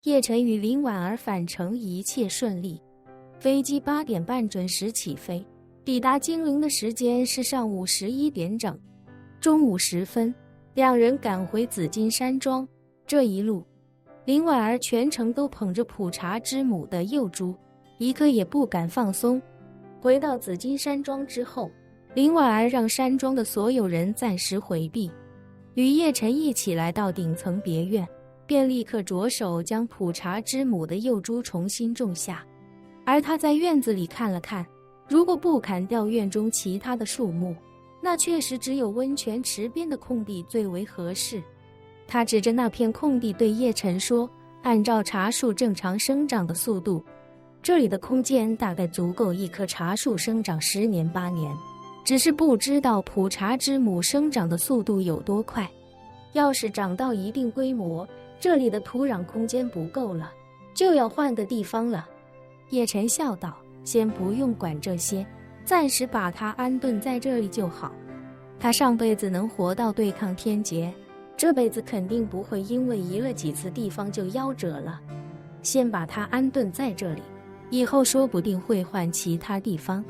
叶晨与林婉儿返程一切顺利，飞机8点半准时起飞，抵达金陵的时间是上午11点整。中午时分，两人赶回紫金山庄。这一路，林婉儿全程都捧着普茶之母的幼猪，一刻也不敢放松。回到紫金山庄之后，林婉儿让山庄的所有人暂时回避，与叶晨一起来到顶层别院，便立刻着手将普茶之母的幼猪重新种下。而他在院子里看了看，如果不砍掉院中其他的树木，那确实只有温泉池边的空地最为合适。他指着那片空地对叶晨说，按照茶树正常生长的速度，这里的空间大概足够一棵茶树生长10年8年，只是不知道普茶之母生长的速度有多快。要是长到一定规模，这里的土壤空间不够了，就要换个地方了。叶晨笑道，先不用管这些，暂时把它安顿在这里就好。他上辈子能活到对抗天劫，这辈子肯定不会因为移了几次地方就夭折了。先把它安顿在这里，以后说不定会换其他地方。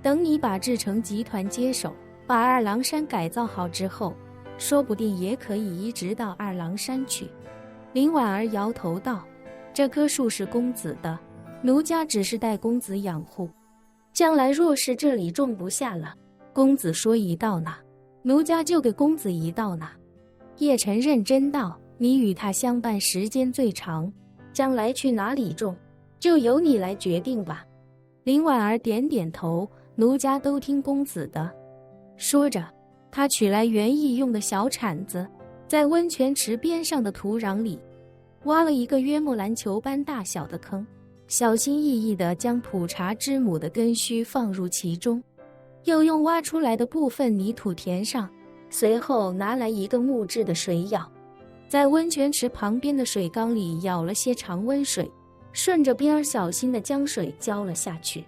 等你把志成集团接手，把二郎山改造好之后，说不定也可以移植到二郎山去。林婉儿摇头道，这棵树是公子的，奴家只是代公子养护，将来若是这里种不下了，公子说移到哪，奴家就给公子移到哪。叶晨认真道，你与他相伴时间最长，将来去哪里种，就由你来决定吧。林婉儿点点头，奴家都听公子的。说着，他取来园艺用的小铲子，在温泉池边上的土壤里挖了一个约莫篮球般大小的坑，小心翼翼地将普茶之母的根须放入其中，又用挖出来的部分泥土填上，随后拿来一个木质的水舀，在温泉池旁边的水缸里舀了些常温水，顺着边儿小心地将水浇了下去。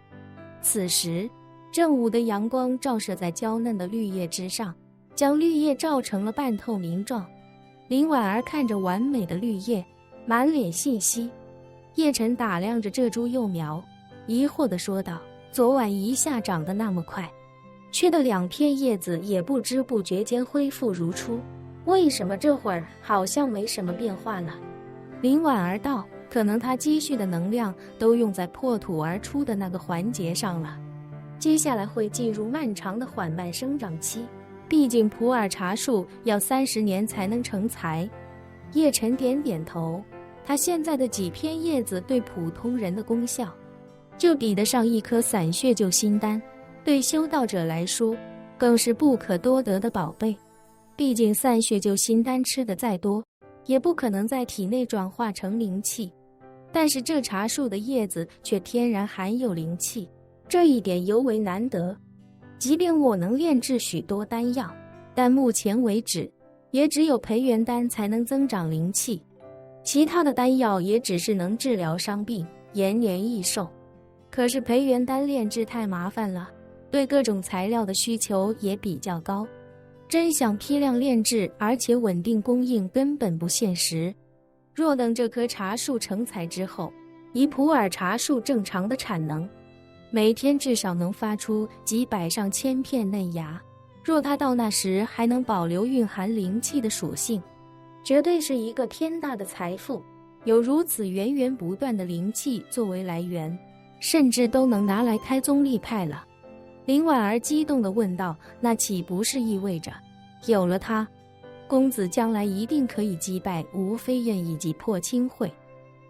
此时正午的阳光照射在娇嫩的绿叶之上，将绿叶照成了半透明状。林婉儿看着完美的绿叶，满脸信息。叶晨打量着这株幼苗，疑惑地说道，昨晚一下长得那么快，缺的2片叶子也不知不觉间恢复如初，为什么这会儿好像没什么变化了？林婉儿道，可能他积蓄的能量都用在破土而出的那个环节上了，接下来会进入漫长的缓慢生长期，毕竟普洱茶树要30年才能成材。叶晨点点头，他现在的几片叶子对普通人的功效，就比得上一颗散血救心丹，对修道者来说更是不可多得的宝贝。毕竟散血救心丹吃的再多，也不可能在体内转化成灵气，但是这茶树的叶子却天然含有灵气，这一点尤为难得。即便我能炼制许多丹药，但目前为止也只有培元丹才能增长灵气，其他的丹药也只是能治疗伤病，延年益寿。可是培元丹炼制太麻烦了，对各种材料的需求也比较高，真想批量炼制而且稳定供应根本不现实。若等这棵茶树成材之后，以普洱茶树正常的产能，每天至少能发出几百上千片嫩芽，若它到那时还能保留蕴含灵气的属性，绝对是一个天大的财富。有如此源源不断的灵气作为来源，甚至都能拿来开宗立派了。林婉儿激动地问道，那岂不是意味着有了它，公子将来一定可以击败吴飞燕以及破清会？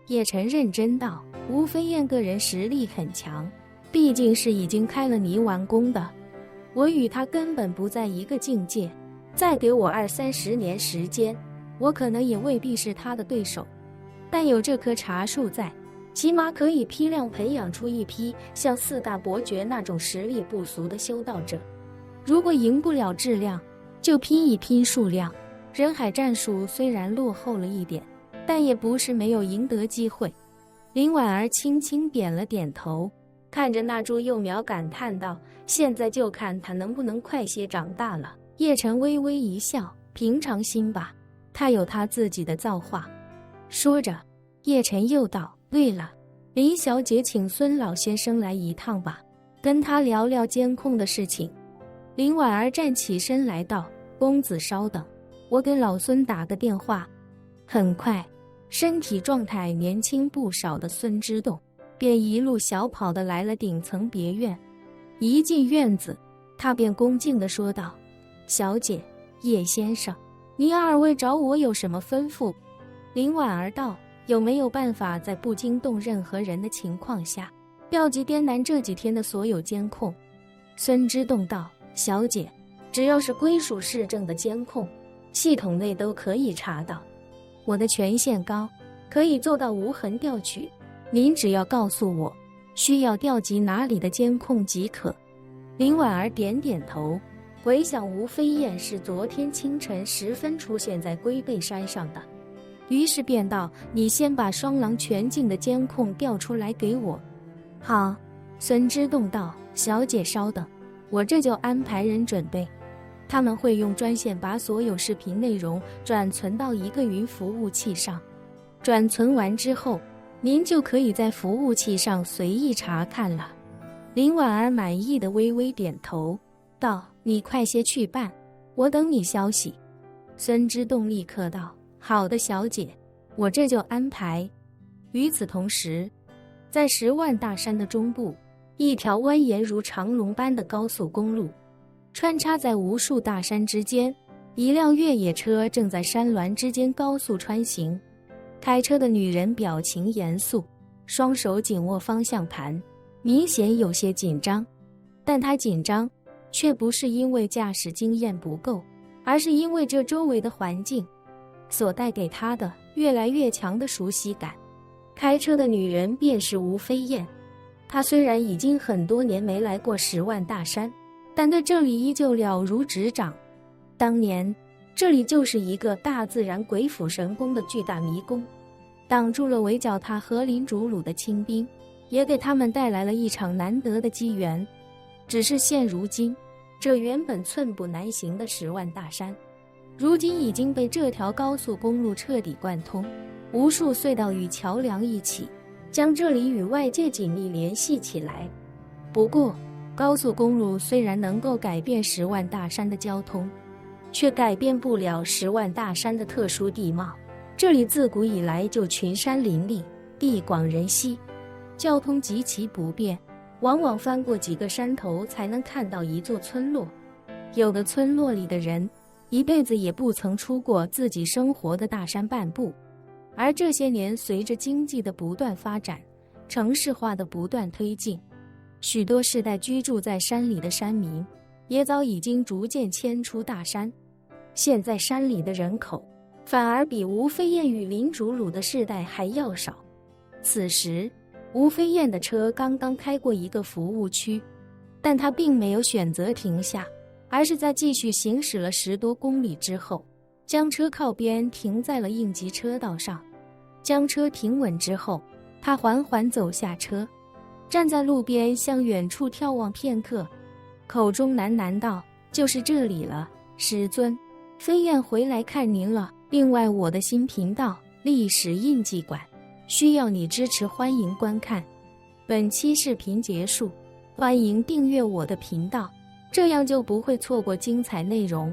叶晨认真道，吴飞燕个人实力很强，毕竟是已经开了泥丸宫的，我与他根本不在一个境界，再给我20-30年时间，我可能也未必是他的对手。但有这棵茶树在，起码可以批量培养出一批像4大伯爵那种实力不俗的修道者。如果赢不了质量，就拼一拼数量。人海战术虽然落后了一点，但也不是没有赢得机会。林婉儿轻轻点了点头，看着那株幼苗感叹道，现在就看它能不能快些长大了。叶晨微微一笑，平常心吧，他有他自己的造化。说着，叶晨又道：“对了，林小姐请孙老先生来一趟吧，跟他聊聊监控的事情。”林婉儿站起身来道：“公子稍等，我给老孙打个电话。”很快，身体状态年轻不少的孙之栋便一路小跑的来了顶层别院。一进院子，他便恭敬地说道：“小姐，叶先生，您二位找我有什么吩咐？”林婉儿道：“有没有办法在不惊动任何人的情况下，调集滇南这几天的所有监控？”孙之栋道：“小姐，只要是归属市政的监控，系统内都可以查到。我的权限高，可以做到无痕调取。您只要告诉我需要调集哪里的监控即可。”林婉儿点点头，回想吴飞燕是昨天清晨时分出现在龟背山上的，于是便道：“你先把双廊全境的监控调出来给我。”好。孙之栋道：“小姐稍等，我这就安排人准备。他们会用专线把所有视频内容转存到一个云服务器上，转存完之后，您就可以在服务器上随意查看了。”林婉儿满意的微微点头，道：“你快些去办，我等你消息。”孙之栋立刻道：“好的，小姐，我这就安排。”与此同时，在10万大山的中部，一条蜿蜒如长龙般的高速公路穿插在无数大山之间，一辆越野车正在山峦之间高速穿行。开车的女人表情严肃，双手紧握方向盘，明显有些紧张。但她紧张却不是因为驾驶经验不够，而是因为这周围的环境所带给她的越来越强的熟悉感。开车的女人便是吴飞燕，她虽然已经很多年没来过10万大山，但对这里依旧了如指掌。当年这里就是一个大自然鬼斧神工的巨大迷宫，挡住了围剿他和林主鲁的清兵，也给他们带来了一场难得的机缘。只是现如今，这原本寸步难行的10万大山，如今已经被这条高速公路彻底贯通，无数隧道与桥梁一起将这里与外界紧密联系起来。不过，高速公路虽然能够改变10万大山的交通，却改变不了10万大山的特殊地貌。这里自古以来就群山林立，地广人稀，交通极其不便，往往翻过几个山头才能看到一座村落。有的村落里的人一辈子也不曾出过自己生活的大山半步。而这些年，随着经济的不断发展，城市化的不断推进，许多世代居住在山里的山民也早已经逐渐迁出大山。现在山里的人口反而比吴飞燕与林主鲁的世代还要少。此时，吴飞燕的车刚刚开过一个服务区，但他并没有选择停下，而是在继续行驶了10多公里之后，将车靠边停在了应急车道上。将车停稳之后，他缓缓走下车，站在路边向远处眺望片刻，口中喃喃道：“就是这里了，师尊，飞燕回来看您了。另外，我的新频道历史印记馆需要你支持，欢迎观看。”本期视频结束，欢迎订阅我的频道，这样就不会错过精彩内容。